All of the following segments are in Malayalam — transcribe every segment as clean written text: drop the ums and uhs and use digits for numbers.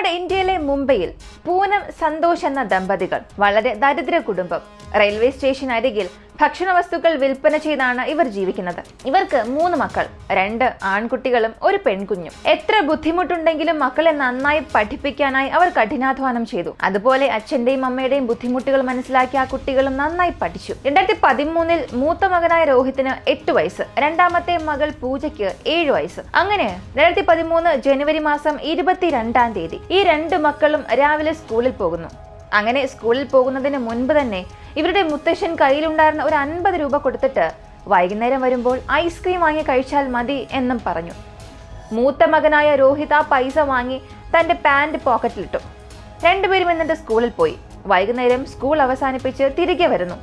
നമ്മുടെ ഇന്ത്യയിലെ മുംബൈയിൽ പൂനം സന്തോഷ് എന്ന ദമ്പതികൾ വളരെ ദരിദ്ര കുടുംബം. റെയിൽവേ സ്റ്റേഷൻ അരികിൽ ഭക്ഷണ വസ്തുക്കൾ വിൽപ്പന ചെയ്താണ് ഇവർ ജീവിക്കുന്നത്. ഇവർക്ക് 3 മക്കൾ, 2 ആൺകുട്ടികളും 1 പെൺകുഞ്ഞും. എത്ര ബുദ്ധിമുട്ടുണ്ടെങ്കിലും മക്കളെ നന്നായി പഠിപ്പിക്കാനായി അവർ കഠിനാധ്വാനം ചെയ്തു. അതുപോലെ അച്ഛന്റെയും അമ്മയുടെയും ബുദ്ധിമുട്ടുകൾ മനസ്സിലാക്കി ആ കുട്ടികളും നന്നായി പഠിച്ചു. 2013 മൂത്ത മകനായ രോഹിത്തിന് 8 വയസ്സ്, രണ്ടാമത്തെ മകൾ പൂജയ്ക്ക് 7 വയസ്സ്. അങ്ങനെ 2013 ജനുവരി മാസം 22-ാം തീയതി ഈ 2 മക്കളും രാവിലെ സ്കൂളിൽ പോകുന്നു. അങ്ങനെ സ്കൂളിൽ പോകുന്നതിന് മുൻപ് തന്നെ ഇവരുടെ മുത്തശ്ശൻ കയ്യിലുണ്ടായിരുന്ന ഒരു 50 രൂപ കൊടുത്തിട്ട് വൈകുന്നേരം വരുമ്പോൾ ഐസ്ക്രീം വാങ്ങി കഴിച്ചാൽ മതി എന്നും പറഞ്ഞു. മൂത്ത മകനായ രോഹിത് ആ പൈസ വാങ്ങി തന്റെ പാന്റ് പോക്കറ്റിലിട്ടു. രണ്ടുപേരും എന്നിട്ട് സ്കൂളിൽ പോയി. വൈകുന്നേരം സ്കൂൾ അവസാനിപ്പിച്ച് തിരികെ വരുന്നു.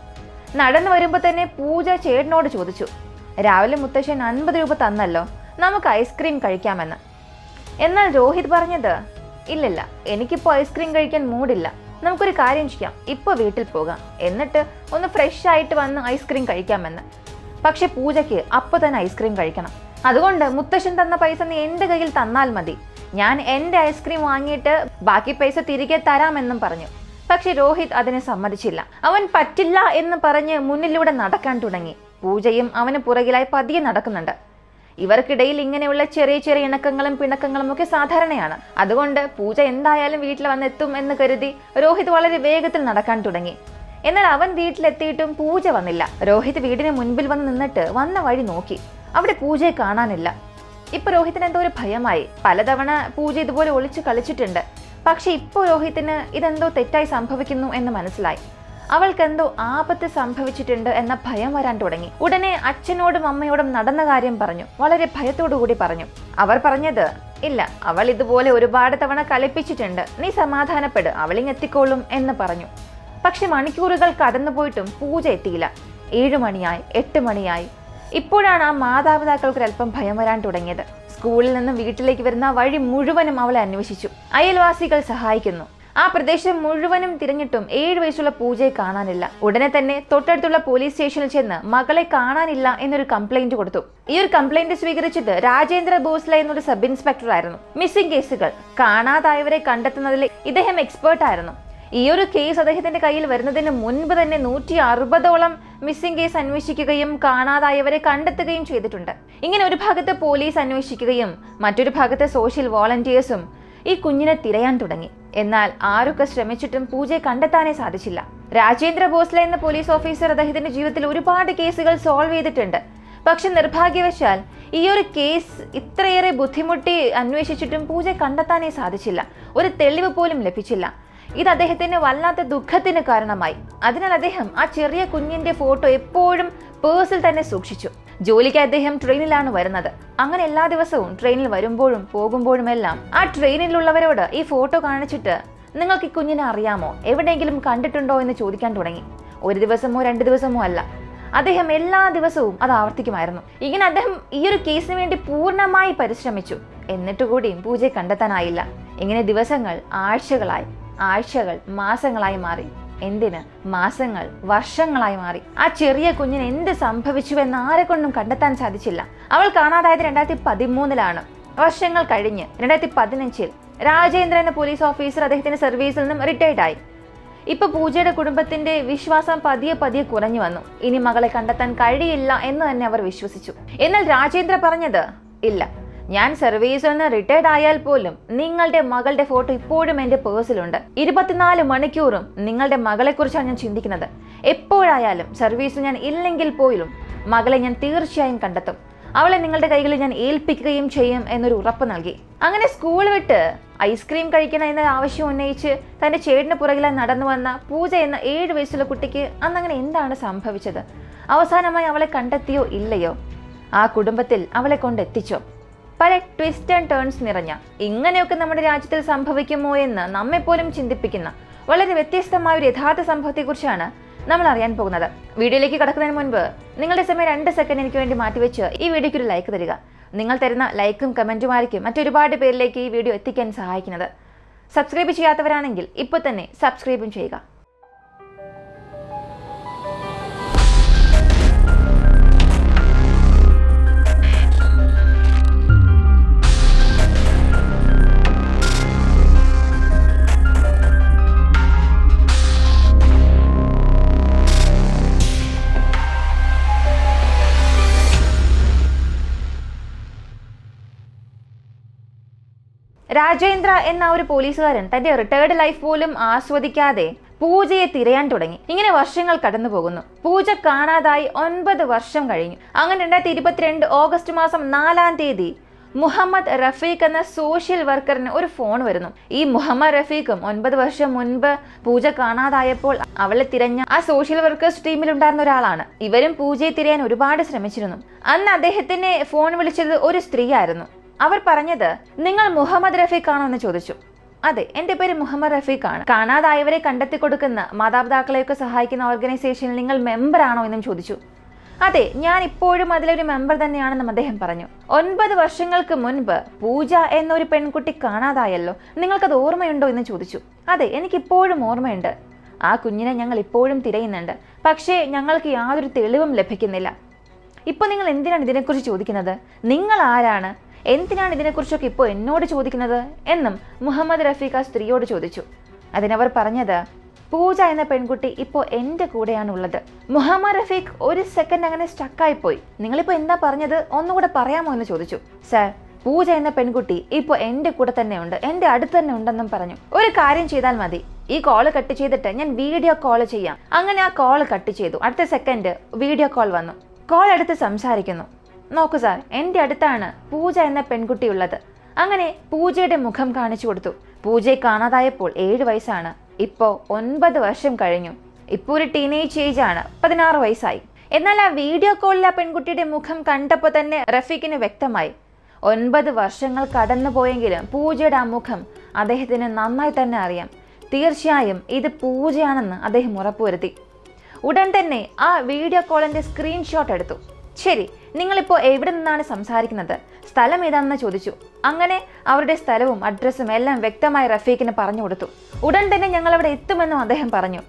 നടന്നു വരുമ്പോൾ തന്നെ പൂജ ചേട്ടനോട് ചോദിച്ചു, രാവിലെ മുത്തശ്ശൻ 50 രൂപ തന്നല്ലോ, നമുക്ക് ഐസ്ക്രീം കഴിക്കാമെന്ന്. എന്നാൽ രോഹിത് പറഞ്ഞത്, ഇല്ലില്ല, എനിക്കിപ്പോൾ ഐസ്ക്രീം കഴിക്കാൻ മൂഡില്ല, നമുക്കൊരു കാര്യം ചെയ്യാം, ഇപ്പോൾ വീട്ടിൽ പോകാം, എന്നിട്ട് ഒന്ന് ഫ്രഷ് ആയിട്ട് വന്ന് ഐസ്ക്രീം കഴിക്കാമെന്ന്. പക്ഷെ പൂജയ്ക്ക് അപ്പോൾ തന്നെ ഐസ്ക്രീം കഴിക്കണം. അതുകൊണ്ട് മുത്തശ്ശൻ തന്ന പൈസ നീ എൻ്റെ കയ്യിൽ തന്നാൽ മതി, ഞാൻ എൻ്റെ ഐസ്ക്രീം വാങ്ങിയിട്ട് ബാക്കി പൈസ തിരികെ തരാമെന്നും പറഞ്ഞു. പക്ഷെ രോഹിത് അതിനെ സമ്മതിച്ചില്ല. അവൻ പറ്റില്ല എന്ന് പറഞ്ഞ് മുന്നിലൂടെ നടക്കാൻ തുടങ്ങി. പൂജയും അവന് പുറകിലായി പതിയെ നടക്കുന്നുണ്ട്. ഇവർക്കിടയിൽ ഇങ്ങനെയുള്ള ചെറിയ ചെറിയ ഇണക്കങ്ങളും പിണക്കങ്ങളും ഒക്കെ സാധാരണയാണ്. അതുകൊണ്ട് പൂജ എന്തായാലും വീട്ടിൽ വന്നെത്തും എന്ന് കരുതി രോഹിത് വളരെ വേഗത്തിൽ നടക്കാൻ തുടങ്ങി. എന്നാൽ അവൻ വീട്ടിലെത്തിയിട്ടും പൂജ വന്നില്ല. രോഹിത് വീടിന് മുൻപിൽ വന്ന് നിന്നിട്ട് വന്ന വഴി നോക്കി. അവിടെ പൂജയെ കാണാനില്ല. ഇപ്പൊ രോഹിത്തിന് എന്തോ ഒരു ഭയമായി. പലതവണ പൂജ ഇതുപോലെ ഒളിച്ചു കളിച്ചിട്ടുണ്ട്. പക്ഷെ ഇപ്പോൾ രോഹിത്തിന് ഇതെന്തോ തെറ്റായി സംഭവിക്കുന്നു എന്ന് മനസ്സിലായി. അവൾക്കെന്തോ ആപത്ത് സംഭവിച്ചിട്ടുണ്ട് എന്ന ഭയം വരാൻ തുടങ്ങി. ഉടനെ അച്ഛനോടും അമ്മയോടും നടന്ന കാര്യം പറഞ്ഞു. വളരെ ഭയത്തോടുകൂടി പറഞ്ഞു. അവർ പറഞ്ഞത്, ഇല്ല, അവൾ ഇതുപോലെ ഒരുപാട് തവണ കളിപ്പിച്ചിട്ടുണ്ട്, നീ സമാധാനപ്പെട്, അവളിങ്ങെത്തിക്കോളും എന്ന് പറഞ്ഞു. പക്ഷെ മണിക്കൂറുകൾ കടന്നുപോയിട്ടും പൂജ എത്തിയില്ല. 7 മണിയായി, 8 മണിയായി. ഇപ്പോഴാണ് ആ മാതാപിതാക്കൾക്ക് ഒരല്പം ഭയം വരാൻ തുടങ്ങിയത്. സ്കൂളിൽ നിന്നും വീട്ടിലേക്ക് വരുന്ന വഴി മുഴുവനും അവളെ അന്വേഷിച്ചു. അയൽവാസികൾ സഹായിക്കുന്നു. ആ പ്രദേശം മുഴുവനും തിരഞ്ഞിട്ടും 7 വയസ്സുള്ള പൂജയെ കാണാനില്ല. ഉടനെ തന്നെ തൊട്ടടുത്തുള്ള പോലീസ് സ്റ്റേഷനിൽ ചെന്ന് മകളെ കാണാനില്ല എന്നൊരു കംപ്ലൈന്റ് കൊടുത്തു. ഈ ഒരു കംപ്ലൈന്റ് സ്വീകരിച്ചത് രാജേന്ദ്ര ഭോസ്ലെ എന്നൊരു സബ് ഇൻസ്പെക്ടർ ആയിരുന്നു. മിസ്സിംഗ് കേസുകൾ, കാണാതായവരെ കണ്ടെത്തുന്നതിൽ ഇദ്ദേഹം എക്സ്പേർട്ട് ആയിരുന്നു. ഈ ഒരു കേസ് അദ്ദേഹത്തിന്റെ കയ്യിൽ വരുന്നതിന് മുൻപ് തന്നെ 160ഓളം മിസ്സിംഗ് കേസ് അന്വേഷിക്കുകയും കാണാതായവരെ കണ്ടെത്തുകയും ചെയ്തിട്ടുണ്ട്. ഇങ്ങനെ ഒരു ഭാഗത്ത് പോലീസ് അന്വേഷിക്കുകയും മറ്റൊരു ഭാഗത്ത് സോഷ്യൽ വോളണ്ടിയേഴ്സും ഈ കുഞ്ഞിനെ തിരയാൻ തുടങ്ങി. എന്നാൽ ആരൊക്കെ ശ്രമിച്ചിട്ടും പൂജയെ കണ്ടെത്താനേ സാധിച്ചില്ല. രാജേന്ദ്ര ഭോസ്ലെ എന്ന പോലീസ് ഓഫീസർ അദ്ദേഹത്തിന്റെ ജീവിതത്തിൽ ഒരുപാട് കേസുകൾ സോൾവ് ചെയ്തിട്ടുണ്ട്. പക്ഷെ നിർഭാഗ്യവശാൽ ഈ ഒരു കേസ് ഇത്രയേറെ ബുദ്ധിമുട്ടി അന്വേഷിച്ചിട്ടും പൂജയെ കണ്ടെത്താനേ സാധിച്ചില്ല. ഒരു തെളിവ് പോലും ലഭിച്ചില്ല. ഇത് അദ്ദേഹത്തിന് വല്ലാത്ത ദുഃഖത്തിന് കാരണമായി. അതിനാൽ അദ്ദേഹം ആ ചെറിയ കുഞ്ഞിന്റെ ഫോട്ടോ എപ്പോഴും പേഴ്സിൽ തന്നെ സൂക്ഷിച്ചു. ജോലിക്ക് അദ്ദേഹം ട്രെയിനിലാണ് വരുന്നത്. അങ്ങനെ എല്ലാ ദിവസവും ട്രെയിനിൽ വരുമ്പോഴും പോകുമ്പോഴുമെല്ലാം ആ ട്രെയിനിലുള്ളവരോട് ഈ ഫോട്ടോ കാണിച്ചിട്ട്, നിങ്ങൾക്ക് ഈ കുഞ്ഞിനെ അറിയാമോ, എവിടെയെങ്കിലും കണ്ടിട്ടുണ്ടോ എന്ന് ചോദിക്കാൻ തുടങ്ങി. 1 ദിവസമോ 2 ദിവസമോ അല്ല, അദ്ദേഹം എല്ലാ ദിവസവും അത് ആവർത്തിക്കുമായിരുന്നു. ഇങ്ങനെ അദ്ദേഹം ഈ ഒരു കേസിന് വേണ്ടി പൂർണ്ണമായി പരിശ്രമിച്ചു. എന്നിട്ടുകൂടിയും പൂജയെ കണ്ടെത്താനായില്ല. ഇങ്ങനെ ദിവസങ്ങൾ ആഴ്ചകൾ മാസങ്ങളായി മാറി. എന്തിന്, മാസങ്ങൾ വർഷങ്ങളായി മാറി. ആ ചെറിയ കുഞ്ഞിന് എന്ത് സംഭവിച്ചു എന്ന് ആരെക്കൊണ്ടും കണ്ടെത്താൻ സാധിച്ചില്ല. അവൾ കാണാതായത് 2013 വർഷങ്ങൾ കഴിഞ്ഞ് 2015 രാജേന്ദ്ര എന്ന പോലീസ് ഓഫീസർ അദ്ദേഹത്തിന്റെ സർവീസിൽ നിന്നും റിട്ടയർഡ് ആയി. ഇപ്പൊ പൂജയുടെ കുടുംബത്തിന്റെ വിശ്വാസം പതിയെ കുറഞ്ഞു വന്നു. ഇനി മകളെ കണ്ടെത്താൻ കഴിയില്ല എന്ന് തന്നെ അവർ വിശ്വസിച്ചു. എന്നാൽ രാജേന്ദ്ര പറഞ്ഞത്, ഇല്ല, ഞാൻ സർവീസിൽ നിന്ന് റിട്ടയർഡ് ആയാൽ പോലും നിങ്ങളുടെ മകളുടെ ഫോട്ടോ ഇപ്പോഴും എന്റെ പേഴ്സിലുണ്ട്. 24 മണിക്കൂറും നിങ്ങളുടെ മകളെ കുറിച്ചാണ് ഞാൻ ചിന്തിക്കുന്നത്. എപ്പോഴായാലും സർവീസിൽ ഞാൻ ഇല്ലെങ്കിൽ പോലും മകളെ ഞാൻ തീർച്ചയായും കണ്ടെത്തും. അവളെ നിങ്ങളുടെ കൈകളിൽ ഞാൻ ഏൽപ്പിക്കുകയും ചെയ്യും എന്നൊരു ഉറപ്പ് നൽകി. അങ്ങനെ സ്കൂൾ വിട്ട് ഐസ്ക്രീം കഴിക്കണം എന്ന ആവശ്യം ഉന്നയിച്ച് തന്റെ ചേട്ടന് പുറകിലായി നടന്നു വന്ന പൂജ എന്ന 7 വയസ്സുള്ള കുട്ടിക്ക് അന്നങ്ങനെ എന്താണ് സംഭവിച്ചത്? അവസാനമായി അവളെ കണ്ടെത്തിയോ ഇല്ലയോ? ആ കുടുംബത്തിൽ അവളെ കൊണ്ടെത്തിച്ചോ? പല ട്വിസ്റ്റ് ആൻഡ് ടേൺസ് നിറഞ്ഞ, ഇങ്ങനെയൊക്കെ നമ്മുടെ രാജ്യത്തിൽ സംഭവിക്കുമോ എന്ന് നമ്മെപ്പോലും ചിന്തിപ്പിക്കുന്ന വളരെ വ്യത്യസ്തമായ ഒരു യഥാർത്ഥ സംഭവത്തെക്കുറിച്ചാണ് നമ്മൾ അറിയാൻ പോകുന്നത്. വീഡിയോയിലേക്ക് കടക്കുന്നതിന് മുൻപ് നിങ്ങളുടെ സമയം 2 സെക്കൻഡ് എനിക്ക് വേണ്ടി മാറ്റിവെച്ച് ഈ വീഡിയോയ്ക്ക് ഒരു ലൈക്ക് തരിക. നിങ്ങൾ തരുന്ന ലൈക്കും കമന്റുമായിരിക്കും മറ്റൊരുപാട് പേരിലേക്ക് ഈ വീഡിയോ എത്തിക്കാൻ സഹായിക്കുന്നത്. സബ്സ്ക്രൈബ് ചെയ്യാത്തവരാണെങ്കിൽ ഇപ്പോൾ തന്നെ സബ്സ്ക്രൈബും ചെയ്യുക. രവീന്ദ്ര എന്ന ഒരു പോലീസുകാരൻ തന്റെ റിട്ടയർഡ് ലൈഫ് പോലും ആസ്വദിക്കാതെ പൂജയെ തിരയാൻ തുടങ്ങി. ഇങ്ങനെ വർഷങ്ങൾ കടന്നു പോകുന്നു. പൂജ കാണാതായി 9 വർഷം കഴിഞ്ഞു. അങ്ങനെ 2022 ഓഗസ്റ്റ് മാസം 4-ാം തീയതി മുഹമ്മദ് റഫീഖ് എന്ന സോഷ്യൽ വർക്കറിന് ഒരു ഫോൺ വരുന്നു. ഈ മുഹമ്മദ് റഫീഖും 9 വർഷം മുൻപ് പൂജ കാണാതായപ്പോൾ അവളെ തിരഞ്ഞ ആ സോഷ്യൽ വർക്കേഴ്സ് ടീമിൽ ഉണ്ടായിരുന്ന ഒരാളാണ്. ഇവരും പൂജയെ തിരയാൻ ഒരുപാട് ശ്രമിച്ചിരുന്നു. അന്ന് അദ്ദേഹത്തിനെ ഫോൺ വിളിച്ചത് ഒരു സ്ത്രീയായിരുന്നു. അവർ പറഞ്ഞത്, നിങ്ങൾ മുഹമ്മദ് റഫീഖ് ആണോ എന്ന് ചോദിച്ചു. അതെ, എന്റെ പേര് മുഹമ്മദ് റഫീഖ് ആണ്. കാണാതായവരെ കണ്ടെത്തി കൊടുക്കുന്ന മാതാപിതാക്കളെയൊക്കെ സഹായിക്കുന്ന ഓർഗനൈസേഷനിൽ നിങ്ങൾ മെമ്പർ ആണോ എന്നും ചോദിച്ചു. അതെ, ഞാൻ ഇപ്പോഴും അതിലൊരു മെമ്പർ തന്നെയാണെന്നും അദ്ദേഹം പറഞ്ഞു. 9 വർഷങ്ങൾക്ക് മുൻപ് പൂജ എന്നൊരു പെൺകുട്ടി കാണാതായല്ലോ, നിങ്ങൾക്കത് ഓർമ്മയുണ്ടോ എന്ന് ചോദിച്ചു. അതെ, എനിക്കിപ്പോഴും ഓർമ്മയുണ്ട്. ആ കുഞ്ഞിനെ ഞങ്ങൾ ഇപ്പോഴും തിരയുന്നുണ്ട്. പക്ഷേ ഞങ്ങൾക്ക് യാതൊരു തെളിവും ലഭിക്കുന്നില്ല. ഇപ്പോൾ നിങ്ങൾ എന്തിനാണ് ഇതിനെക്കുറിച്ച് ചോദിക്കുന്നത്? നിങ്ങൾ ആരാണ്? എന്തിനാണ് ഇതിനെക്കുറിച്ചൊക്കെ ഇപ്പോൾ എന്നോട് ചോദിക്കുന്നത് എന്നും മുഹമ്മദ് റഫീഖ് ആ സ്ത്രീയോട് ചോദിച്ചു. അതിനവർ പറഞ്ഞത്, പൂജ എന്ന പെൺകുട്ടി ഇപ്പോൾ എൻ്റെ കൂടെയാണ് ഉള്ളത്. മുഹമ്മദ് റഫീഖ് ഒരു സെക്കൻഡ് അങ്ങനെ സ്റ്റക്കായിപ്പോയി. നിങ്ങളിപ്പോൾ എന്താ പറഞ്ഞത്, ഒന്നുകൂടെ പറയാമോ എന്ന് ചോദിച്ചു. സർ, പൂജ എന്ന പെൺകുട്ടി ഇപ്പോൾ എൻ്റെ കൂടെ തന്നെ ഉണ്ട്, എൻ്റെ അടുത്ത് തന്നെ ഉണ്ടെന്നും പറഞ്ഞു. ഒരു കാര്യം ചെയ്താൽ മതി, ഈ കോള് കട്ട് ചെയ്തിട്ട് ഞാൻ വീഡിയോ കോൾ ചെയ്യാം. അങ്ങനെ ആ കോൾ കട്ട് ചെയ്തു. അടുത്ത സെക്കൻഡ് വീഡിയോ കോൾ വന്നു. കോൾ എടുത്ത് സംസാരിക്കുന്നു. നോക്കൂ സാർ, എൻ്റെ അടുത്താണ് പൂജ എന്ന പെൺകുട്ടി ഉള്ളത്. അങ്ങനെ പൂജയുടെ മുഖം കാണിച്ചു കൊടുത്തു. പൂജയെ കാണാതായപ്പോൾ 7 വയസ്സാണ്. ഇപ്പോൾ 9 വർഷം കഴിഞ്ഞു. ഇപ്പോൾ ഒരു ടീനേജ് ഏജ് ആണ്, 16 വയസ്സായി. എന്നാൽ ആ വീഡിയോ കോളിൽ ആ പെൺകുട്ടിയുടെ മുഖം കണ്ടപ്പോൾ തന്നെ റഫീഖിന് വ്യക്തമായി 9 വർഷങ്ങൾ കടന്നു പോയെങ്കിലും പൂജയുടെ ആ മുഖം അദ്ദേഹത്തിന് നന്നായി തന്നെ അറിയാം. തീർച്ചയായും ഇത് പൂജയാണെന്ന് അദ്ദേഹം ഉറപ്പുവരുത്തി. ഉടൻ തന്നെ ആ വീഡിയോ കോളിന്റെ സ്ക്രീൻഷോട്ട് എടുത്തു. ശരി, നിങ്ങളിപ്പോൾ എവിടെ നിന്നാണ് സംസാരിക്കുന്നത്, സ്ഥലം ഏതാണെന്ന് ചോദിച്ചു. അങ്ങനെ അവരുടെ സ്ഥലവും അഡ്രസ്സും എല്ലാം വ്യക്തമായി റഫീഖിന് പറഞ്ഞു കൊടുത്തു. ഉടൻ തന്നെ ഞങ്ങൾ അവിടെ എത്തുമെന്നും അദ്ദേഹം പറഞ്ഞു.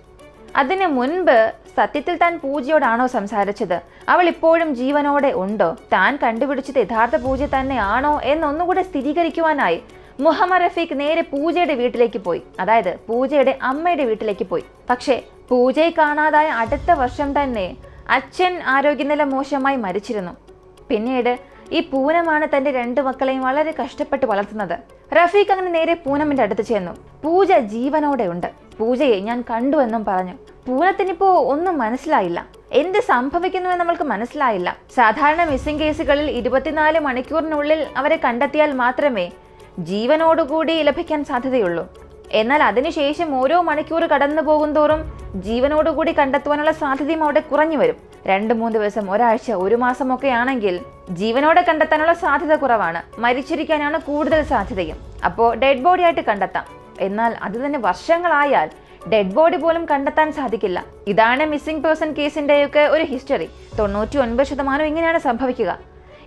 അതിനു മുൻപ് സത്യത്തിൽ താൻ പൂജയോടാണോ സംസാരിച്ചത്, അവൾ ഇപ്പോഴും ജീവനോടെ ഉണ്ടോ, താൻ കണ്ടുപിടിച്ചത് യഥാർത്ഥ പൂജ തന്നെയാണോ എന്നൊന്നുകൂടെ സ്ഥിരീകരിക്കുവാനായി മുഹമ്മദ് റഫീഖ് നേരെ പൂജയുടെ വീട്ടിലേക്ക് പോയി. അതായത് പൂജയുടെ അമ്മയുടെ വീട്ടിലേക്ക് പോയി. പക്ഷേ പൂജയെ കാണാതായ അടുത്ത വർഷം തന്നെ അച്ഛൻ ആരോഗ്യനില മോശമായി മരിച്ചിരുന്നു. പിന്നീട് ഈ പൂനമാണ് തന്റെ 2 മക്കളെയും വളരെ കഷ്ടപ്പെട്ട് വളർത്തുന്നത്. റഫീഖ് അങ്ങനെ നേരെ പൂനമിന്റെ അടുത്ത് ചെന്നു. പൂജ ജീവനോടെ ഉണ്ട്, പൂജയെ ഞാൻ കണ്ടുവെന്നും പറഞ്ഞു. പൂനത്തിനിപ്പോ ഒന്നും മനസ്സിലായില്ല. എന്ത് സംഭവിക്കുന്നുവെന്ന് നമ്മൾക്ക് മനസ്സിലായില്ല. സാധാരണ മിസ്സിംഗ് കേസുകളിൽ 24 മണിക്കൂറിനുള്ളിൽ അവരെ കണ്ടെത്തിയാൽ മാത്രമേ ജീവനോടുകൂടി ലഭിക്കാൻ സാധ്യതയുള്ളൂ. എന്നാൽ അതിനുശേഷം ഓരോ മണിക്കൂർ കടന്നു പോകുന്തോറും ജീവനോടുകൂടി കണ്ടെത്തുവാനുള്ള സാധ്യതയും അവിടെ കുറഞ്ഞു വരും. 2-3 ദിവസം, ഒരാഴ്ച, 1 മാസമൊക്കെ ആണെങ്കിൽ ജീവനോടെ കണ്ടെത്താനുള്ള സാധ്യത കുറവാണ്. മരിച്ചിരിക്കാനാണ് കൂടുതൽ സാധ്യതയും. അപ്പോൾ ഡെഡ് ബോഡി ആയിട്ട് കണ്ടെത്താം. എന്നാൽ അത് തന്നെ വർഷങ്ങളായാൽ ഡെഡ് ബോഡി പോലും കണ്ടെത്താൻ സാധിക്കില്ല. ഇതാണ് മിസ്സിംഗ് പേഴ്സൺ കേസിന്റെയൊക്കെ ഒരു ഹിസ്റ്ററി. 99% ഇങ്ങനെയാണ് സംഭവിക്കുക.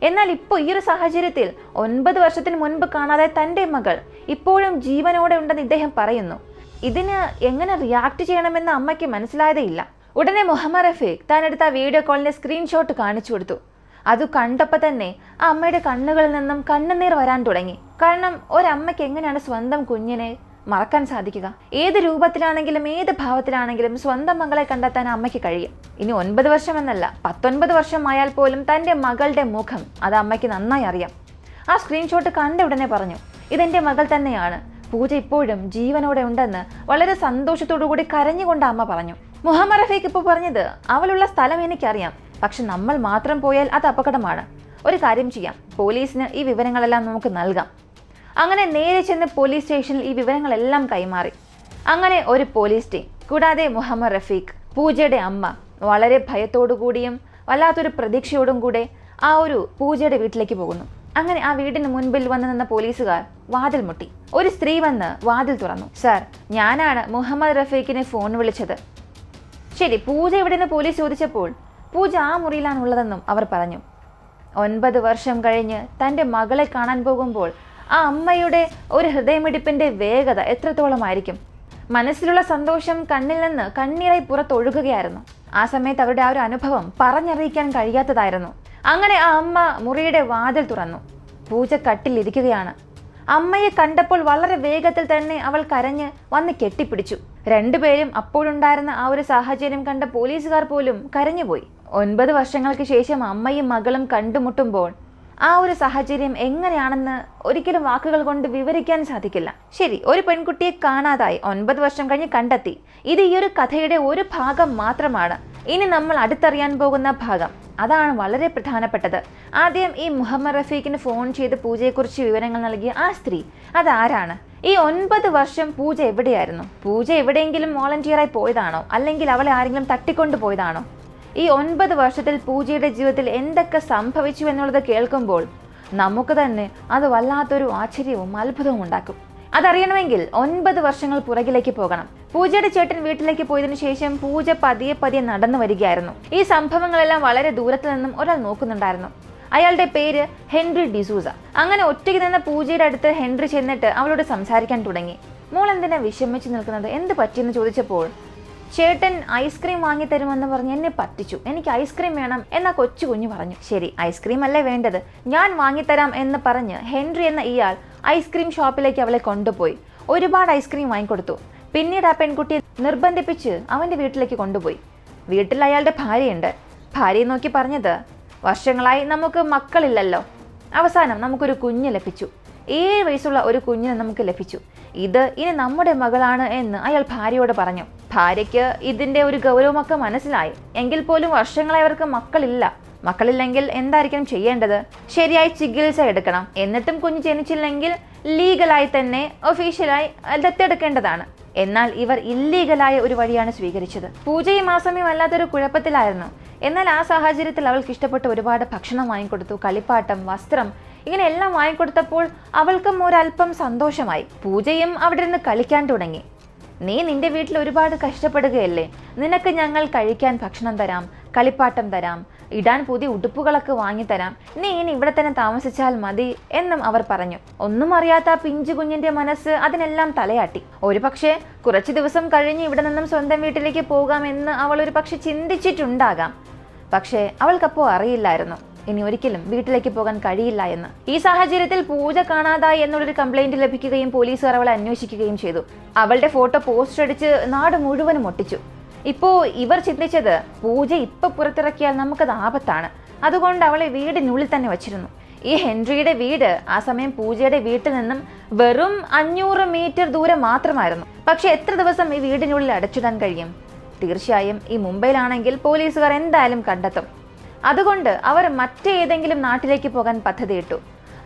എന്നാൽ ഇപ്പോൾ ഈ ഒരു സാഹചര്യത്തിൽ 9 വർഷത്തിന് മുൻപ് കാണാതെ തൻ്റെ മകൾ ഇപ്പോഴും ജീവനോടെ ഉണ്ടെന്ന് ഇദ്ദേഹം പറയുന്നു. ഇതിന് എങ്ങനെ റിയാക്ട് ചെയ്യണമെന്ന് അമ്മയ്ക്ക് മനസ്സിലായതേയില്ല. ഉടനെ മുഹമ്മദ് റഫീഖ് താൻ എടുത്ത വീഡിയോ കോളിന്റെ സ്ക്രീൻഷോട്ട് കാണിച്ചു കൊടുത്തു. അത് കണ്ടപ്പോൾ തന്നെ ആ അമ്മയുടെ കണ്ണുകളിൽ നിന്നും കണ്ണുനീർ വരാൻ തുടങ്ങി. കാരണം ഒരമ്മയ്ക്ക് എങ്ങനെയാണ് സ്വന്തം കുഞ്ഞിനെ മറക്കാൻ സാധിക്കുക? ഏത് രൂപത്തിലാണെങ്കിലും ഏത് ഭാവത്തിലാണെങ്കിലും സ്വന്തം മകളെ കണ്ടെത്താൻ അമ്മയ്ക്ക് കഴിയും. ഇനി 9 വർഷം എന്നല്ല, 19 വർഷമായാൽ പോലും തൻ്റെ മകളുടെ മുഖം അത് അമ്മയ്ക്ക് നന്നായി അറിയാം. ആ സ്ക്രീൻഷോട്ട് കണ്ട ഉടനെ പറഞ്ഞു, ഇതെൻ്റെ മകൾ തന്നെയാണ്, പൂജ ഇപ്പോഴും ജീവനോടെ ഉണ്ടെന്ന് വളരെ സന്തോഷത്തോടു കൂടി കരഞ്ഞുകൊണ്ട് അമ്മ പറഞ്ഞു. മുഹമ്മദ് റഫീഖ് ഇപ്പോൾ പറഞ്ഞത്, അവളുള്ള സ്ഥലം എനിക്കറിയാം, പക്ഷെ നമ്മൾ മാത്രം പോയാൽ അത് അപകടമാണ്. ഒരു കാര്യം ചെയ്യാം, പോലീസിന് ഈ വിവരങ്ങളെല്ലാം നമുക്ക് നൽകാം. അങ്ങനെ നേരെ ചെന്ന് പോലീസ് സ്റ്റേഷനിൽ ഈ വിവരങ്ങളെല്ലാം കൈമാറി. അങ്ങനെ ഒരു പോലീസ് ടീം, കൂടാതെ മുഹമ്മദ് റഫീഖ്, പൂജയുടെ അമ്മ വളരെ ഭയത്തോടു കൂടിയും വല്ലാത്തൊരു പ്രതീക്ഷയോടും കൂടെ ആ ഒരു പൂജയുടെ വീട്ടിലേക്ക് പോകുന്നു. അങ്ങനെ ആ വീടിന് മുൻപിൽ വന്ന് നിന്ന പോലീസുകാർ വാതിൽ മുട്ടി. ഒരു സ്ത്രീ വന്ന് വാതിൽ തുറന്നു. സാർ, ഞാനാണ് മുഹമ്മദ് റഫീഖിനെ ഫോൺ വിളിച്ചത്. ശരി, പൂജ എവിടെയെന്ന് പോലീസ് ചോദിച്ചപ്പോൾ പൂജ ആ മുറിയിലാണുള്ളതെന്നും അവർ പറഞ്ഞു. 9 വർഷം കഴിഞ്ഞ് തൻ്റെ മകളെ കാണാൻ പോകുമ്പോൾ ആ അമ്മയുടെ ഒരു ഹൃദയമിടിപ്പിന്റെ വേഗത എത്രത്തോളമായിരിക്കും? മനസ്സിലുള്ള സന്തോഷം കണ്ണിൽ നിന്ന് കണ്ണീരായി പുറത്തൊഴുകുകയായിരുന്നു. ആ സമയത്ത് അവരുടെ ആ ഒരു അനുഭവം പറഞ്ഞറിയിക്കാൻ കഴിയാത്തതായിരുന്നു. അങ്ങനെ ആ അമ്മ മുറിയുടെ വാതിൽ തുറന്നു. പൂജ കട്ടിലിരിക്കുകയാണ്. അമ്മയെ കണ്ടപ്പോൾ വളരെ വേഗത്തിൽ തന്നെ അവൾ കരഞ്ഞ് വന്ന് കെട്ടിപ്പിടിച്ചു. 2 പേരും അപ്പോഴുണ്ടായിരുന്ന ആ ഒരു സാഹചര്യം കണ്ട പോലീസുകാർ പോലും കരഞ്ഞുപോയി. 9 വർഷങ്ങൾക്ക് ശേഷം അമ്മയും മകളും കണ്ടുമുട്ടുമ്പോൾ ആ ഒരു സാഹചര്യം എങ്ങനെയാണെന്ന് ഒരിക്കലും വാക്കുകൾ കൊണ്ട് വിവരിക്കാൻ സാധിക്കില്ല. ശരി, ഒരു പെൺകുട്ടിയെ കാണാതായി 9 വർഷം കഴിഞ്ഞ് കണ്ടെത്തി. ഇത് ഈ ഒരു കഥയുടെ ഒരു ഭാഗം മാത്രമാണ്. ഇനി നമ്മൾ അടുത്തറിയാൻ പോകുന്ന ഭാഗം, അതാണ് വളരെ പ്രധാനപ്പെട്ടത്. ആദ്യം ഈ മുഹമ്മദ് റഫീഖിന് ഫോൺ ചെയ്ത് പൂജയെക്കുറിച്ച് വിവരങ്ങൾ നൽകിയ ആ സ്ത്രീ അതാരാണ്? ഈ 9 വർഷം പൂജ എവിടെയായിരുന്നു? പൂജ എവിടെയെങ്കിലും വോളണ്ടിയറായി പോയതാണോ, അല്ലെങ്കിൽ അവളെ ആരെങ്കിലും തട്ടിക്കൊണ്ടു പോയതാണോ? ഈ 9 വർഷത്തിൽ പൂജയുടെ ജീവിതത്തിൽ എന്തൊക്കെ സംഭവിച്ചു എന്നുള്ളത് കേൾക്കുമ്പോൾ നമുക്ക് തന്നെ അത് വല്ലാത്തൊരു ആശ്ചര്യവും അത്ഭുതവും ഉണ്ടാക്കും. അതറിയണമെങ്കിൽ 9 വർഷങ്ങൾ പുറകിലേക്ക് പോകണം. പൂജയുടെ ചേട്ടൻ വീട്ടിലേക്ക് പോയതിനു ശേഷം പൂജ പതിയെ നടന്നു വരികയായിരുന്നു. ഈ സംഭവങ്ങളെല്ലാം വളരെ ദൂരത്ത് നിന്നും ഒരാൾ നോക്കുന്നുണ്ടായിരുന്നു. അയാളുടെ പേര് ഹെൻറി ഡിസൂസ. അങ്ങനെ ഒറ്റയ്ക്ക് നിന്ന പൂജയുടെ അടുത്ത് ഹെൻറി ചെന്നിട്ട് അവളോട് സംസാരിക്കാൻ തുടങ്ങി. മോൾ എന്തിനാ വിഷമിച്ച് നിൽക്കുന്നത്, എന്ത് പറ്റിയെന്ന് ചോദിച്ചപ്പോൾ ചേട്ടൻ ഐസ്ക്രീം വാങ്ങി തരുമെന്ന് പറഞ്ഞ് എന്നെ പറ്റിച്ചു, എനിക്ക് ഐസ്ക്രീം വേണം എന്നാ കൊച്ചു കുഞ്ഞു പറഞ്ഞു. ശരി, ഐസ്ക്രീം അല്ലേ വേണ്ടത്, ഞാൻ വാങ്ങിത്തരാം എന്ന് പറഞ്ഞ് ഹെൻറി എന്ന ഇയാൾ ഐസ്ക്രീം ഷോപ്പിലേക്ക് അവളെ കൊണ്ടുപോയി ഒരുപാട് ഐസ്ക്രീം വാങ്ങിക്കൊടുത്തു. പിന്നീട് ആ പെൺകുട്ടിയെ നിർബന്ധിപ്പിച്ച് അവൻ്റെ വീട്ടിലേക്ക് കൊണ്ടുപോയി. വീട്ടിൽ അയാളുടെ ഭാര്യയുണ്ട്. ഭാര്യയെ നോക്കി പറഞ്ഞത്, വർഷങ്ങളായി നമുക്ക് മക്കളില്ലല്ലോ, അവസാനം നമുക്കൊരു കുഞ്ഞ് ലഭിച്ചു, 7 വയസ്സുള്ള ഒരു കുഞ്ഞിനെ നമുക്ക് ലഭിച്ചു, ഇത് ഇനി നമ്മുടെ മകളാണ് എന്ന് അയാൾ ഭാര്യയോട് പറഞ്ഞു. ഭാര്യയ്ക്ക് ഇതിൻ്റെ ഒരു ഗൗരവമൊക്കെ മനസ്സിലായി. എങ്കിൽ പോലും വർഷങ്ങളായി അവർക്ക് മക്കളില്ലെങ്കിൽ എന്തായിരിക്കും ചെയ്യേണ്ടത്? ശരിയായി ചികിത്സ എടുക്കണം. എന്നിട്ടും കുഞ്ഞ് ജനിച്ചില്ലെങ്കിൽ ലീഗലായി തന്നെ ഒഫീഷ്യലായി ദത്തെടുക്കേണ്ടതാണ്. എന്നാൽ ഇവർ ഇല്ലീഗലായ ഒരു വഴിയാണ് സ്വീകരിച്ചത്. പൂജയും ആ സമയം വല്ലാത്തൊരു കുഴപ്പത്തിലായിരുന്നു. എന്നാൽ ആ സാഹചര്യത്തിൽ അവൾക്ക് ഇഷ്ടപ്പെട്ട ഒരുപാട് ഭക്ഷണം വാങ്ങിക്കൊടുത്തു, കളിപ്പാട്ടം, വസ്ത്രം, ഇങ്ങനെ എല്ലാം വാങ്ങിക്കൊടുത്തപ്പോൾ അവൾക്കും ഒരല്പം സന്തോഷമായി. പൂജയും അവിടെ നിന്ന് കളിക്കാൻ തുടങ്ങി. നീ നിന്റെ വീട്ടിൽ ഒരുപാട് കഷ്ടപ്പെടുകയല്ലേ, നിനക്ക് ഞങ്ങൾ കഴിക്കാൻ ഭക്ഷണം തരാം, കളിപ്പാട്ടം തരാം, ഇടാൻ പുതിയ ഉടുപ്പുകളൊക്കെ വാങ്ങിത്തരാം, നീ ഇനി ഇവിടെ തന്നെ താമസിച്ചാൽ മതി എന്നും അവർ പറഞ്ഞു. ഒന്നും അറിയാത്ത ആ പിഞ്ചു കുഞ്ഞിന്റെ മനസ്സ് അതിനെല്ലാം തലയാട്ടി. ഒരു പക്ഷേ കുറച്ചു ദിവസം കഴിഞ്ഞ് ഇവിടെ നിന്നും സ്വന്തം വീട്ടിലേക്ക് പോകാമെന്ന് അവൾ ഒരു പക്ഷെ ചിന്തിച്ചിട്ടുണ്ടാകാം. പക്ഷേ അവൾക്കപ്പോൾ അറിയില്ലായിരുന്നു ഇനി ഒരിക്കലും വീട്ടിലേക്ക് പോകാൻ കഴിയില്ല എന്ന്. ഈ സാഹചര്യത്തിൽ പൂജ കാണാതായി എന്നുള്ളൊരു കംപ്ലൈന്റ് ലഭിക്കുകയും പോലീസുകാർ അവളെ അന്വേഷിക്കുകയും ചെയ്തു. അവളുടെ ഫോട്ടോ പോസ്റ്റർ അടിച്ച് നാട് മുഴുവനും ഒട്ടിച്ചു. ഇപ്പോൾ ഇവർ ചിന്തിച്ചത്, പൂജ ഇപ്പൊ പുറത്തിറക്കിയാൽ നമുക്കത് ആപത്താണ്, അതുകൊണ്ട് അവളെ വീടിനുള്ളിൽ തന്നെ വച്ചിരുന്നു. ഈ ഹെൻറിയുടെ വീട് ആ സമയം പൂജയുടെ വീട്ടിൽ നിന്നും വെറും 500 മീറ്റർ ദൂരം മാത്രമായിരുന്നു. പക്ഷെ എത്ര ദിവസം ഈ വീടിനുള്ളിൽ അടച്ചിടാൻ കഴിയും? തീർച്ചയായും ഈ മുംബൈയിലാണെങ്കിൽ പോലീസുകാർ എന്തായാലും കണ്ടെത്തും. അതുകൊണ്ട് അവർ മറ്റേതെങ്കിലും നാട്ടിലേക്ക് പോകാൻ പദ്ധതിയിട്ടു.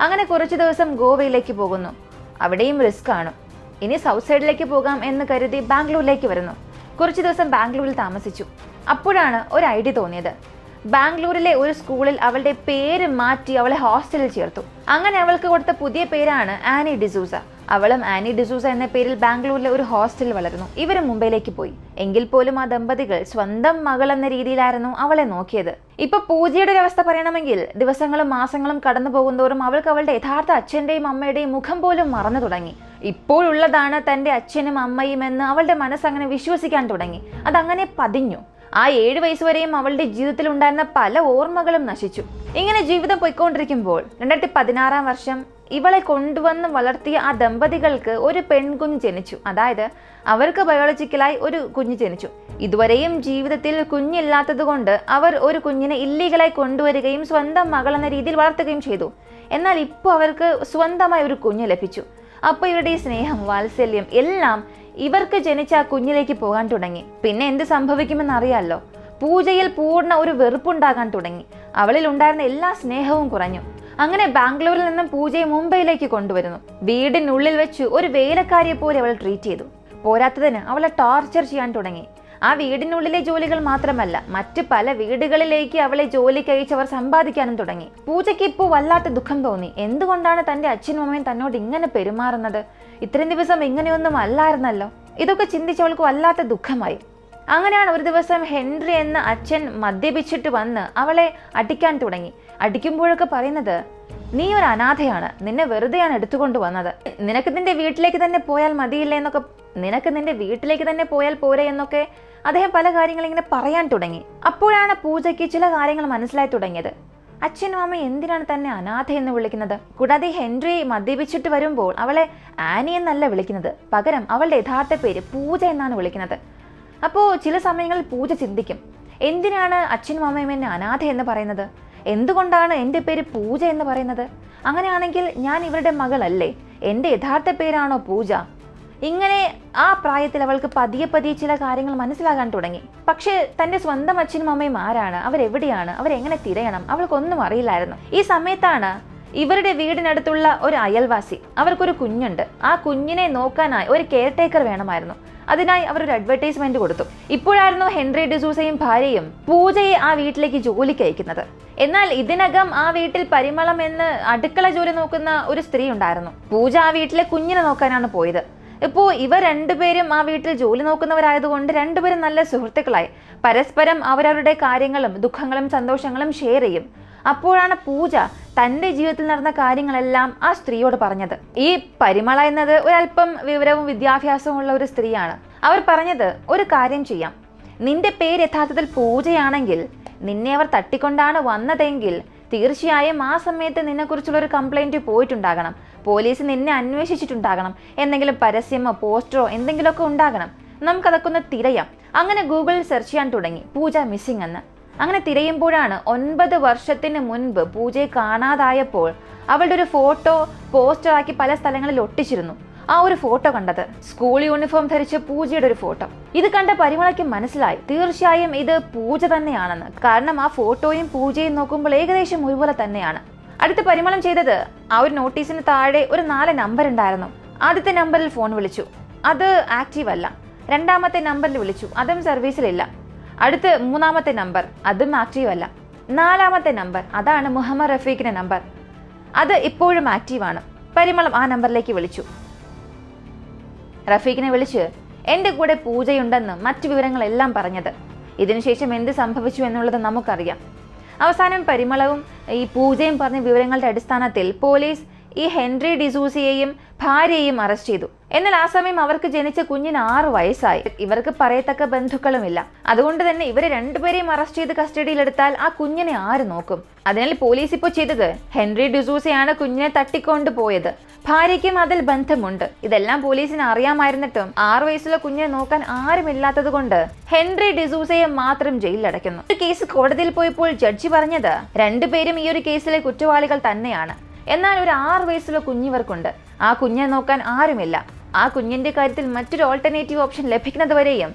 അങ്ങനെ കുറച്ചു ദിവസം ഗോവയിലേക്ക് പോകുന്നു. അവിടെയും റിസ്ക് ആണ്. ഇനി സൗത്ത് സൈഡിലേക്ക് പോകാം എന്ന് കരുതി ബാംഗ്ലൂരിലേക്ക് വരുന്നു. കുറച്ചു ദിവസം ബാംഗ്ലൂരിൽ താമസിച്ചു. അപ്പോഴാണ് ഒരു ഐഡിയ തോന്നിയത്. ബാംഗ്ലൂരിലെ ഒരു സ്കൂളിൽ അവളുടെ പേര് മാറ്റി അവളെ ഹോസ്റ്റലിൽ ചേർത്തു. അങ്ങനെ അവൾക്ക് കൊടുത്ത പുതിയ പേരാണ് ആനി ഡിസൂസ. അവളും ആനി ഡിസൂസ എന്ന പേരിൽ ബാംഗ്ലൂരിലെ ഒരു ഹോസ്റ്റലിൽ വളർന്നു. ഇവർ മുംബൈയിലേക്ക് പോയി. എങ്കിൽ പോലും ആ ദമ്പതികൾ സ്വന്തം മകൾ എന്ന രീതിയിലായിരുന്നു അവളെ നോക്കിയത്. ഇപ്പൊ പൂജയുടെ ഒരു അവസ്ഥ പറയണമെങ്കിൽ ദിവസങ്ങളും മാസങ്ങളും കടന്നു പോകുന്തോറും അവൾക്ക് അവളുടെ യഥാർത്ഥ അച്ഛന്റെയും അമ്മയുടെയും മുഖം പോലും മറന്നു തുടങ്ങി. ഇപ്പോഴുള്ളതാണ് തന്റെ അച്ഛനും അമ്മയും എന്ന് അവളുടെ മനസ്സങ്ങനെ വിശ്വസിക്കാൻ തുടങ്ങി. അതങ്ങനെ പതിഞ്ഞു. ആ 7 വയസ്സ് വരെയും അവളുടെ ജീവിതത്തിൽ ഉണ്ടായിരുന്ന പല ഓർമ്മകളും നശിച്ചു. ഇങ്ങനെ ജീവിതം പോയിക്കൊണ്ടിരിക്കുമ്പോൾ 2016 വർഷം ഇവളെ കൊണ്ടുവന്ന് വളർത്തിയ ആ ദമ്പതികൾക്ക് ഒരു പെൺകുഞ്ഞ് ജനിച്ചു. അതായത് അവർക്ക് ബയോളജിക്കലായി ഒരു കുഞ്ഞ് ജനിച്ചു. ഇതുവരെയും ജീവിതത്തിൽ കുഞ്ഞില്ലാത്തത് കൊണ്ട് അവർ ഒരു കുഞ്ഞിനെ ഇല്ലീഗലായി കൊണ്ടുവരികയും സ്വന്തം മകൾ എന്ന രീതിയിൽ വളർത്തുകയും ചെയ്തു. എന്നാൽ ഇപ്പോൾ അവർക്ക് സ്വന്തമായി ഒരു കുഞ്ഞ് ലഭിച്ചു. അപ്പോൾ ഇവരുടെ ഈ സ്നേഹം, വാത്സല്യം എല്ലാം ഇവർക്ക് ജനിച്ച ആ കുഞ്ഞിലേക്ക് പോകാൻ തുടങ്ങി. പിന്നെ എന്ത് സംഭവിക്കുമെന്ന് അറിയാമല്ലോ. പൂജയിൽ പൂർണ്ണ ഒരു വെറുപ്പുണ്ടാകാൻ തുടങ്ങി. അവളിൽ ഉണ്ടായിരുന്ന എല്ലാ സ്നേഹവും കുറഞ്ഞു. അങ്ങനെ ബാംഗ്ലൂരിൽ നിന്നും പൂജയെ മുംബൈയിലേക്ക് കൊണ്ടുവരുന്നു. വീടിനുള്ളിൽ വെച്ച് ഒരു വേലക്കാരിയെ പോലെ അവൾ ട്രീറ്റ് ചെയ്തു. പോരാത്തതിന് അവളെ ടോർച്ചർ ചെയ്യാൻ തുടങ്ങി. ആ വീടിനുള്ളിലെ ജോലികൾ മാത്രമല്ല, മറ്റ് പല വീടുകളിലേക്ക് അവളെ ജോലിക്ക് അയച്ചവർ സമ്പാദിക്കാനും തുടങ്ങി. പൂജയ്ക്ക് ഇപ്പോൾ വല്ലാത്ത ദുഃഖം തോന്നി. എന്തുകൊണ്ടാണ് തന്റെ അച്ഛനും അമ്മയും തന്നോട് ഇങ്ങനെ പെരുമാറുന്നത്? ഇത്രയും ദിവസം ഇങ്ങനെയൊന്നും അല്ലായിരുന്നല്ലോ. ഇതൊക്കെ ചിന്തിച്ചവൾക്ക് വല്ലാത്ത ദുഃഖമായി. അങ്ങനെയാണ് ഒരു ദിവസം ഹെൻറി എന്ന അച്ഛൻ മദ്യപിച്ചിട്ട് വന്ന് അവളെ അടിക്കാൻ തുടങ്ങി. അടിക്കുമ്പോഴൊക്കെ പറയുന്നത്, നീ ഒരു അനാഥയാണ്, നിന്നെ വെറുതെയാണ് എടുത്തുകൊണ്ട് വന്നത്, നിനക്ക് നിന്റെ വീട്ടിലേക്ക് തന്നെ പോയാൽ മതിയില്ല എന്നൊക്കെ, നിനക്ക് നിന്റെ വീട്ടിലേക്ക് തന്നെ പോയാൽ പോരെ എന്നൊക്കെ അദ്ദേഹം പല കാര്യങ്ങൾ ഇങ്ങനെ പറയാൻ തുടങ്ങി. അപ്പോഴാണ് പൂജയ്ക്ക് ചില കാര്യങ്ങൾ മനസ്സിലായി തുടങ്ങിയത്. അച്ഛനും അമ്മയും എന്തിനാണ് തന്നെ അനാഥ എന്ന് വിളിക്കുന്നത്? കൂടാതെ ഹെൻറി മദ്യപിച്ചിട്ട് വരുമ്പോൾ അവളെ ആനി എന്നല്ല വിളിക്കുന്നത്, പകരം അവളുടെ യഥാർത്ഥ പേര് പൂജ എന്നാണ് വിളിക്കുന്നത്. അപ്പോൾ ചില സമയങ്ങളിൽ പൂജ ചിന്തിക്കും, എന്തിനാണ് അച്ഛനും അമ്മയും എന്നെ അനാഥ എന്ന് പറയുന്നത്? എന്തുകൊണ്ടാണ് എൻ്റെ പേര് പൂജ എന്ന് പറയുന്നത്? അങ്ങനെയാണെങ്കിൽ ഞാൻ ഇവരുടെ മകളല്ലേ? എൻ്റെ യഥാർത്ഥ പേരാണോ പൂജ? ഇങ്ങനെ ആ പ്രായത്തിൽ അവൾക്ക് പതിയെ പതിയെ ചില കാര്യങ്ങൾ മനസ്സിലാകാൻ തുടങ്ങി. പക്ഷേ തൻ്റെ സ്വന്തം അച്ഛനും അമ്മയും ആരാണ്, അവരെവിടെയാണ്, അവരെങ്ങനെ തിരയണം, അവൾക്കൊന്നും അറിയില്ലായിരുന്നു. ഈ സമയത്താണ് ഇവരുടെ വീടിനടുത്തുള്ള ഒരു അയൽവാസി, അവർക്കൊരു കുഞ്ഞുണ്ട്, ആ കുഞ്ഞിനെ നോക്കാനായി ഒരു കെയർ ടേക്കർ വേണമായിരുന്നു. അതിനായി അവർ ഒരു അഡ്വർടൈസ്മെന്റ് കൊടുത്തു. ഇപ്പോഴായിരുന്നു ഹെൻറി ഡിസൂസയും ഭാര്യയും പൂജയെ ആ വീട്ടിലേക്ക് ജോലിക്ക് അയക്കുന്നത്. എന്നാൽ ഇതിനകം ആ വീട്ടിൽ പരിമളം എന്ന് അടുക്കള ജോലി നോക്കുന്ന ഒരു സ്ത്രീ ഉണ്ടായിരുന്നു. പൂജ ആ വീട്ടിലെ കുഞ്ഞിനെ നോക്കാനാണ് പോയത്. ഇപ്പോൾ ഇവർ രണ്ടുപേരും ആ വീട്ടിൽ ജോലി നോക്കുന്നവരായതുകൊണ്ട് രണ്ടുപേരും നല്ല സുഹൃത്തുക്കളായി പരസ്പരം അവരവരുടെ കാര്യങ്ങളും ദുഃഖങ്ങളും സന്തോഷങ്ങളും ഷെയർ ചെയ്യും. അപ്പോഴാണ് പൂജ തൻ്റെ ജീവിതത്തിൽ നടന്ന കാര്യങ്ങളെല്ലാം ആ സ്ത്രീയോട് പറഞ്ഞത്. ഈ പരിമള എന്നത് ഒരല്പം വിവരവും വിദ്യാഭ്യാസവും ഉള്ള ഒരു സ്ത്രീയാണ്. അവർ പറഞ്ഞത്, ഒരു കാര്യം ചെയ്യാം, നിന്റെ പേര് യഥാർത്ഥത്തിൽ പൂജയാണെങ്കിൽ നിന്നെ അവർ തട്ടിക്കൊണ്ടാണ് വന്നതെങ്കിൽ തീർച്ചയായും ആ സമയത്ത് നിന്നെക്കുറിച്ചുള്ള ഒരു കംപ്ലൈൻറ്റ് പോയിട്ടുണ്ടാകണം, പോലീസ് നിന്നെ അന്വേഷിച്ചിട്ടുണ്ടാകണം, എന്തെങ്കിലും പരസ്യമോ പോസ്റ്ററോ എന്തെങ്കിലുമൊക്കെ ഉണ്ടാകണം. നമുക്കതൊക്കെ ഒന്ന് തിരയാം. അങ്ങനെ ഗൂഗിളിൽ സെർച്ച് ചെയ്യാൻ തുടങ്ങി പൂജ മിസ്സിംഗ് എന്ന്. അങ്ങനെ തിരയുമ്പോഴാണ് 9 വർഷത്തിന് മുൻപ് പൂജയെ കാണാതായപ്പോൾ അവളുടെ ഒരു ഫോട്ടോ പോസ്റ്ററാക്കി പല സ്ഥലങ്ങളിൽ ഒട്ടിച്ചിരുന്നു. ആ ഒരു ഫോട്ടോ കണ്ടത് സ്കൂൾ യൂണിഫോം ധരിച്ച പൂജയുടെ ഒരു ഫോട്ടോ. ഇത് കണ്ട പരിമളയ്ക്ക് മനസ്സിലായി തീർച്ചയായും ഇത് പൂജ തന്നെയാണെന്ന്. കാരണം ആ ഫോട്ടോയും പൂജയും നോക്കുമ്പോൾ ഏകദേശം ഒരുപോലെ തന്നെയാണ്. അടുത്ത പരിമളം ചെയ്തത്, ആ ഒരു നോട്ടീസിന് താഴെ ഒരു 4 നമ്പർ ഉണ്ടായിരുന്നു. ആദ്യത്തെ നമ്പറിൽ ഫോൺ വിളിച്ചു, അത് ആക്റ്റീവ് അല്ല. രണ്ടാമത്തെ നമ്പറിൽ വിളിച്ചു, അതും സർവീസിലില്ല. അടുത്ത് 3ാമത്തെ നമ്പർ, അതും ആക്റ്റീവ് അല്ല. 4ാമത്തെ നമ്പർ, അതാണ് മുഹമ്മദ് റഫീഖിന്റെ നമ്പർ, അത് ഇപ്പോഴും ആക്റ്റീവാണ്. പരിമളം ആ നമ്പറിലേക്ക് വിളിച്ചു. റഫീഖിനെ വിളിച്ച് എൻ്റെ കൂടെ പൂജയുണ്ടെന്ന് മറ്റു വിവരങ്ങളെല്ലാം പറഞ്ഞത്. ഇതിനുശേഷം എന്ത് സംഭവിച്ചു എന്നുള്ളത് നമുക്കറിയാം. അവസാനം പരിമളവും ഈ പൂജയും പറഞ്ഞ വിവരങ്ങളുടെ അടിസ്ഥാനത്തിൽ പോലീസ് ഈ ഹെൻറി ഡിസൂസയെയും ഭാര്യയെയും അറസ്റ്റ് ചെയ്തു. എന്നാൽ ആ സമയം അവർക്ക് ജനിച്ച കുഞ്ഞിന് 6 വയസ്സായി. ഇവർക്ക് പറയത്തക്ക ബന്ധുക്കളുമില്ല. അതുകൊണ്ട് തന്നെ ഇവരെ രണ്ടുപേരെയും അറസ്റ്റ് ചെയ്ത് കസ്റ്റഡിയിലെടുത്താൽ ആ കുഞ്ഞിനെ ആര് നോക്കും? അതിനാൽ പോലീസ് ഇപ്പോൾ ചെയ്തത്, ഹെൻറി ഡിസൂസയാണ് കുഞ്ഞിനെ തട്ടിക്കൊണ്ടു പോയത്, ഭാര്യയ്ക്കും അതിൽ ബന്ധമുണ്ട്. ഇതെല്ലാം പോലീസിന് അറിയാമായിരുന്നിട്ടും 6 വയസ്സുള്ള കുഞ്ഞിനെ നോക്കാൻ ആരുമില്ലാത്തത് കൊണ്ട് ഹെൻറി ഡിസൂസയെ മാത്രം ജയിലിലടയ്ക്കുന്നു. ഒരു കേസ് കോടതിയിൽ പോയപ്പോൾ ജഡ്ജി പറഞ്ഞത് രണ്ടുപേരും ഈ ഒരു കേസിലെ കുറ്റവാളികൾ തന്നെയാണ്. എന്നാൽ ഒരു 6 വയസ്സുള്ള കുഞ്ഞിവർക്കുണ്ട്. ആ കുഞ്ഞിനെ നോക്കാൻ ആരുമില്ല. ആ കുഞ്ഞിന്റെ കാര്യത്തിൽ മറ്റൊരു ഓൾട്ടർനേറ്റീവ് ഓപ്ഷൻ ലഭിക്കുന്നത് വരെയും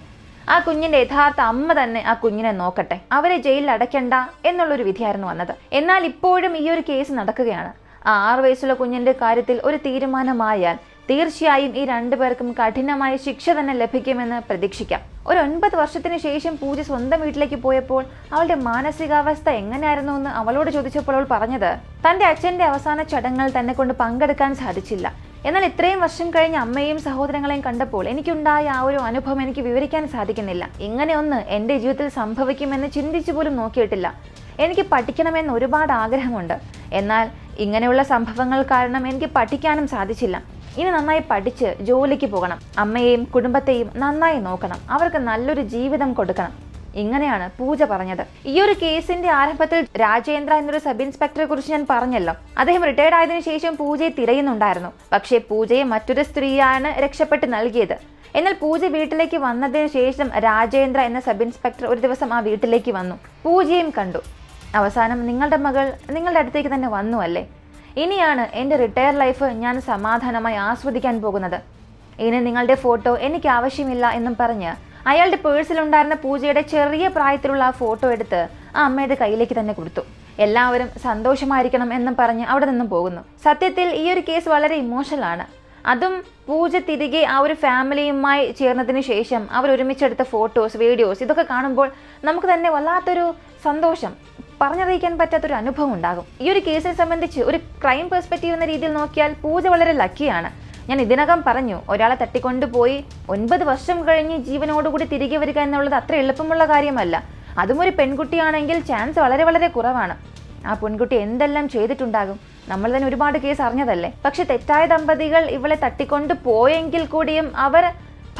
ആ കുഞ്ഞിന്റെ യഥാർത്ഥ അമ്മ തന്നെ ആ കുഞ്ഞിനെ നോക്കട്ടെ, അവരെ ജയിലിൽ അടയ്ക്കണ്ട എന്നുള്ളൊരു വിധിയായിരുന്നു വന്നത്. എന്നാൽ ഇപ്പോഴും ഈ ഒരു കേസ് നടക്കുകയാണ്. ആ 6 വയസ്സുള്ള കുഞ്ഞിന്റെ കാര്യത്തിൽ ഒരു തീരുമാനമായാൽ തീർച്ചയായും ഈ 2 പേർക്കും കഠിനമായ ശിക്ഷ തന്നെ ലഭിക്കുമെന്ന് പ്രതീക്ഷിക്കാം. ഒരു 9 വർഷത്തിന് ശേഷം പൂജ സ്വന്തം വീട്ടിലേക്ക് പോയപ്പോൾ അവളുടെ മാനസികാവസ്ഥ എങ്ങനെയായിരുന്നു എന്ന് അവളോട് ചോദിച്ചപ്പോൾ അവൾ പറഞ്ഞത്, തൻ്റെ അച്ഛൻ്റെ അവസാന ചടങ്ങുകൾ തന്നെ കൊണ്ട് പങ്കെടുക്കാൻ സാധിച്ചില്ല. എന്നാൽ ഇത്രയും വർഷം കഴിഞ്ഞ് അമ്മയെയും സഹോദരങ്ങളെയും കണ്ടപ്പോൾ എനിക്കുണ്ടായ ആ ഒരു അനുഭവം എനിക്ക് വിവരിക്കാൻ സാധിക്കുന്നില്ല. ഇങ്ങനെയൊന്ന് എൻ്റെ ജീവിതത്തിൽ സംഭവിക്കുമെന്ന് ചിന്തിച്ചു പോലും നോക്കിയിട്ടില്ല. എനിക്ക് പഠിക്കണമെന്ന് ഒരുപാട് ആഗ്രഹമുണ്ട്. എന്നാൽ ഇങ്ങനെയുള്ള സംഭവങ്ങൾ കാരണം എനിക്ക് പഠിക്കാനും സാധിച്ചില്ല. ഇനി നന്നായി പഠിച്ച് ജോലിക്ക് പോകണം, അമ്മയെയും കുടുംബത്തെയും നന്നായി നോക്കണം, അവർക്ക് നല്ലൊരു ജീവിതം കൊടുക്കണം. ഇങ്ങനെയാണ് പൂജ പറഞ്ഞത്. ഈ ഒരു കേസിന്റെ ആരംഭത്തിൽ രാജേന്ദ്ര എന്നൊരു സബ് ഇൻസ്പെക്ടറെ കുറിച്ച് ഞാൻ പറഞ്ഞല്ലോ. അദ്ദേഹം റിട്ടയർഡ് ആയതിനു ശേഷം പൂജയെ തിരയുന്നുണ്ടായിരുന്നു. പക്ഷേ പൂജയെ മറ്റൊരു സ്ത്രീയാണ് രക്ഷപ്പെട്ട് നൽകിയത്. എന്നാൽ പൂജ വീട്ടിലേക്ക് വന്നതിന് ശേഷം രാജേന്ദ്ര എന്ന സബ് ഇൻസ്പെക്ടർ ഒരു ദിവസം ആ വീട്ടിലേക്ക് വന്നു. പൂജയും കണ്ടു. അവസാനം നിങ്ങളുടെ മകൾ നിങ്ങളുടെ അടുത്തേക്ക് തന്നെ വന്നു അല്ലേ? ഇനിയാണ് എൻ്റെ റിട്ടയർ ലൈഫ് ഞാൻ സമാധാനമായി ആസ്വദിക്കാൻ പോകുന്നത്. ഇനി നിങ്ങളുടെ ഫോട്ടോ എനിക്ക് ആവശ്യമില്ല എന്നും പറഞ്ഞ് അയാളുടെ പേഴ്സിലുണ്ടായിരുന്ന പൂജയുടെ ചെറിയ പ്രായത്തിലുള്ള ആ ഫോട്ടോ എടുത്ത് ആ അമ്മയുടെ കയ്യിലേക്ക് തന്നെ കൊടുത്തു. എല്ലാവരും സന്തോഷമായിരിക്കണം എന്നും പറഞ്ഞ് അവിടെ നിന്നും പോകുന്നു. സത്യത്തിൽ ഈ ഒരു കേസ് വളരെ ഇമോഷണലാണ്. അതും പൂജ തിരികെ ആ ഒരു ഫാമിലിയുമായി ചേർന്നതിന് ശേഷം അവർ ഒരുമിച്ചെടുത്ത ഫോട്ടോസ്, വീഡിയോസ് ഇതൊക്കെ കാണുമ്പോൾ നമുക്ക് തന്നെ വല്ലാത്തൊരു സന്തോഷം, പറഞ്ഞറിയിക്കാൻ പറ്റാത്തൊരു അനുഭവം ഉണ്ടാകും. ഈ ഒരു കേസിനെ സംബന്ധിച്ച് ഒരു ക്രൈം പെർസ്പെക്റ്റീവ് എന്ന രീതിയിൽ നോക്കിയാൽ പൂജ വളരെ ലക്കിയാണ്. ഞാൻ ഇതിനകം പറഞ്ഞു, ഒരാളെ തട്ടിക്കൊണ്ടുപോയി 9 വർഷം കഴിഞ്ഞ് ജീവനോടുകൂടി തിരികെ വരിക എന്നുള്ളത് അത്ര എളുപ്പമുള്ള കാര്യമല്ല. അതും ഒരു പെൺകുട്ടിയാണെങ്കിൽ ചാൻസ് വളരെ വളരെ കുറവാണ്. ആ പെൺകുട്ടി എന്തെല്ലാം ചെയ്തിട്ടുണ്ടാകും, നമ്മൾ തന്നെ ഒരുപാട് കേസ് അറിഞ്ഞതല്ലേ. പക്ഷെ തെറ്റായ ദമ്പതികൾ ഇവളെ തട്ടിക്കൊണ്ടു പോയെങ്കിൽ കൂടിയും അവർ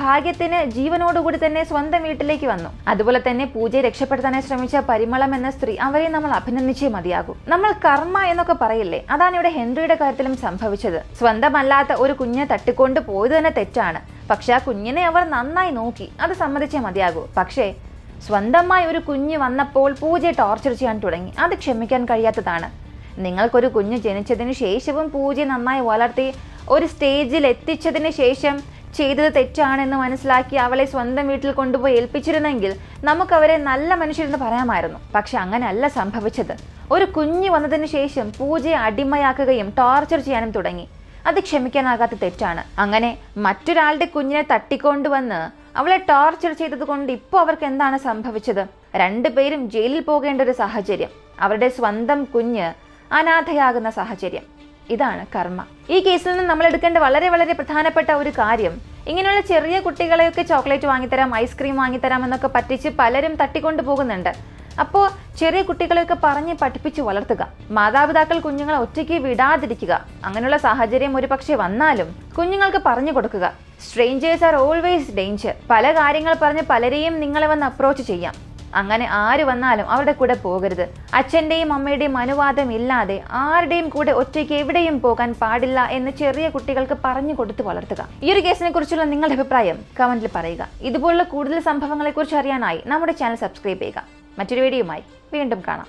ഭാഗ്യത്തിന് ജീവനോടുകൂടി തന്നെ സ്വന്തം വീട്ടിലേക്ക് വന്നു. അതുപോലെ തന്നെ പൂജയെ രക്ഷപ്പെടുത്താനായി ശ്രമിച്ച പരിമളം എന്ന സ്ത്രീ, അവരെ നമ്മൾ അഭിനന്ദിച്ചേ മതിയാകൂ. നമ്മൾ കർമ്മ എന്നൊക്കെ പറയില്ലേ, അതാണ് ഇവിടെ ഹെൻറിയുടെ കാര്യത്തിലും സംഭവിച്ചത്. സ്വന്തമല്ലാത്ത ഒരു കുഞ്ഞിനെ തട്ടിക്കൊണ്ട് പോയത് തന്നെ തെറ്റാണ്. പക്ഷെ ആ കുഞ്ഞിനെ അവർ നന്നായി നോക്കി, അത് സമ്മതിച്ചേ മതിയാകൂ. പക്ഷേ സ്വന്തമായി ഒരു കുഞ്ഞ് വന്നപ്പോൾ പൂജയെ ടോർച്ചർ ചെയ്യാൻ തുടങ്ങി. അത് ക്ഷമിക്കാൻ കഴിയാത്തതാണ്. നിങ്ങൾക്കൊരു കുഞ്ഞ് ജനിച്ചതിന് ശേഷവും പൂജയെ നന്നായി വളർത്തി ഒരു സ്റ്റേജിൽ എത്തിച്ചതിന് ശേഷം ചെയ്തത് തെറ്റാണെന്ന് മനസ്സിലാക്കി അവളെ സ്വന്തം വീട്ടിൽ കൊണ്ടുപോയി ഏൽപ്പിച്ചിരുന്നെങ്കിൽ നമുക്കവരെ നല്ല മനുഷ്യരെന്ന് പറയാമായിരുന്നു. പക്ഷെ അങ്ങനെയല്ല സംഭവിച്ചത്. ഒരു കുഞ്ഞ് വന്നതിന് ശേഷം പൂജയെ അടിമയാക്കുകയും ടോർച്ചർ ചെയ്യാനും തുടങ്ങി. അത് ക്ഷമിക്കാനാകാത്ത തെറ്റാണ്. അങ്ങനെ മറ്റൊരാളുടെ കുഞ്ഞിനെ തട്ടിക്കൊണ്ടുവന്ന് അവളെ ടോർച്ചർ ചെയ്തത് കൊണ്ട് ഇപ്പോൾ അവർക്ക് എന്താണ് സംഭവിച്ചത്? രണ്ടുപേരും ജയിലിൽ പോകേണ്ട ഒരു സാഹചര്യം, അവരുടെ സ്വന്തം കുഞ്ഞ് അനാഥയാകുന്ന സാഹചര്യം. ഇതാണ് കർമ്മ. ഈ കേസിൽ നിന്ന് നമ്മൾ എടുക്കേണ്ട വളരെ വളരെ പ്രധാനപ്പെട്ട ഒരു കാര്യം, ഇങ്ങനെയുള്ള ചെറിയ കുട്ടികളെയൊക്കെ ചോക്ലേറ്റ് വാങ്ങിത്തരാം, ഐസ്ക്രീം വാങ്ങിത്തരാം എന്നൊക്കെ പറ്റിച്ച് പലരും തട്ടിക്കൊണ്ടു പോകുന്നുണ്ട്. അപ്പോൾ ചെറിയ കുട്ടികളെയൊക്കെ പറഞ്ഞ് പഠിപ്പിച്ച് വളർത്തുക. മാതാപിതാക്കൾ കുഞ്ഞുങ്ങളെ ഒറ്റയ്ക്ക് വിടാതിരിക്കുക. അങ്ങനെയുള്ള സാഹചര്യം ഒരു പക്ഷേ വന്നാലും കുഞ്ഞുങ്ങൾക്ക് പറഞ്ഞു കൊടുക്കുക. Strangers are always danger. പല കാര്യങ്ങൾ പറഞ്ഞ് പലരെയും നിങ്ങളെ വന്ന് അപ്രോച്ച് ചെയ്യാം. അങ്ങനെ ആര് വന്നാലും അവരുടെ കൂടെ പോകരുത്. അച്ഛൻ്റെയും അമ്മയുടെയും അനുവാദം ഇല്ലാതെ ആരുടെയും കൂടെ ഒറ്റയ്ക്ക് എവിടെയും പോകാൻ പാടില്ല എന്ന് ചെറിയ കുട്ടികൾക്ക് പറഞ്ഞു കൊടുത്ത് വളർത്തുക. ഈ ഒരു കേസിനെ കുറിച്ചുള്ള നിങ്ങളുടെ അഭിപ്രായം കമന്റിൽ പറയുക. ഇതുപോലുള്ള കൂടുതൽ സംഭവങ്ങളെക്കുറിച്ച് അറിയാനായി നമ്മുടെ ചാനൽ സബ്സ്ക്രൈബ് ചെയ്യുക. മറ്റൊരു വീഡിയോയുമായി വീണ്ടും കാണാം.